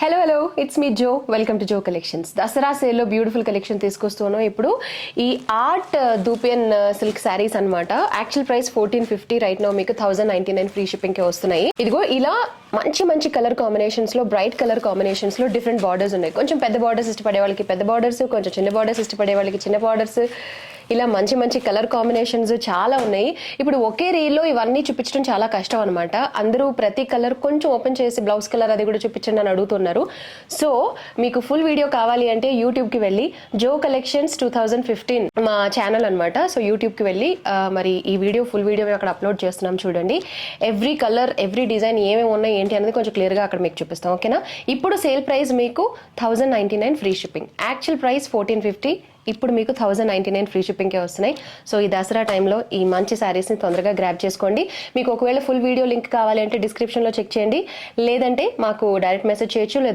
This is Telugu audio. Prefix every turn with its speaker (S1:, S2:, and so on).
S1: Hello it's me Jo. Welcome to Jo collections. Dasara సేల్లో బ్యూటిఫుల్ కలెక్షన్ తీసుకొస్తున్నాం. ఇప్పుడు ఈ ఆర్ట్ దూపియన్ సిల్క్ శారీస్ అన్నమాట. యాక్చువల్ ప్రైస్ 1450, రైట్ నౌ మీకు 1099 ఫ్రీ షిప్పింగ్ కి వస్తున్నాయి. ఇదిగో ఇలా మంచి మంచి కలర్ కాంబినేషన్స్ లో, బ్రైట్ కలర్ కాంబినేషన్స్ లో డిఫరెంట్ బార్డర్స్ ఉన్నాయి. కొంచెం పెద్ద బార్డర్స్ ఇష్టపడే వాళ్ళకి పెద్ద బార్డర్స్, కొంచెం చిన్న బార్డర్స్ ఇష్టపడే వాళ్ళకి చిన్న బార్డర్స్, ఇలా మంచి మంచి కలర్ కాంబినేషన్స్ చాలా ఉన్నాయి. ఇప్పుడు ఒకే రీల్లో ఇవన్నీ చూపించడం చాలా కష్టం అనమాట. అందరూ ప్రతి కలర్ కొంచెం ఓపెన్ చేసి బ్లౌజ్ కలర్ అది కూడా చూపించండి అని అడుగుతున్నారు. సో మీకు ఫుల్ వీడియో కావాలి అంటే యూట్యూబ్ కి వెళ్ళి జో కలెక్షన్స్ 2015 మా ఛానల్ అనమాట. సో యూట్యూబ్ కి వెళ్ళి మరి ఈ వీడియో ఫుల్ వీడియో అక్కడ అప్లోడ్ చేస్తున్నాం చూడండి. ఎవ్రీ కలర్ ఎవ్రీ డిజైన్ ఏమేమి ఉన్నాయి ఏంటి అనేది కొంచెం క్లియర్ గా అక్కడ మీకు చూపిస్తాం. ఓకేనా? ఇప్పుడు సేల్ ప్రైస్ మీకు 1099 ఫ్రీ షిప్పింగ్. యాక్చువల్ ప్రైస్ 1450, ఇప్పుడు మీకు 1099 ఫ్రీ షిప్పింగ్కే వస్తున్నాయి. సో ఈ దసరా టైంలో ఈ మంచి శారీస్ని తొందరగా గ్రాబ్ చేసుకోండి. మీకు ఒకవేళ ఫుల్ వీడియో లింక్ కావాలి అంటే డిస్క్రిప్షన్లో చెక్ చేయండి, లేదంటే మాకు డైరెక్ట్ మెసేజ్ చేయొచ్చు.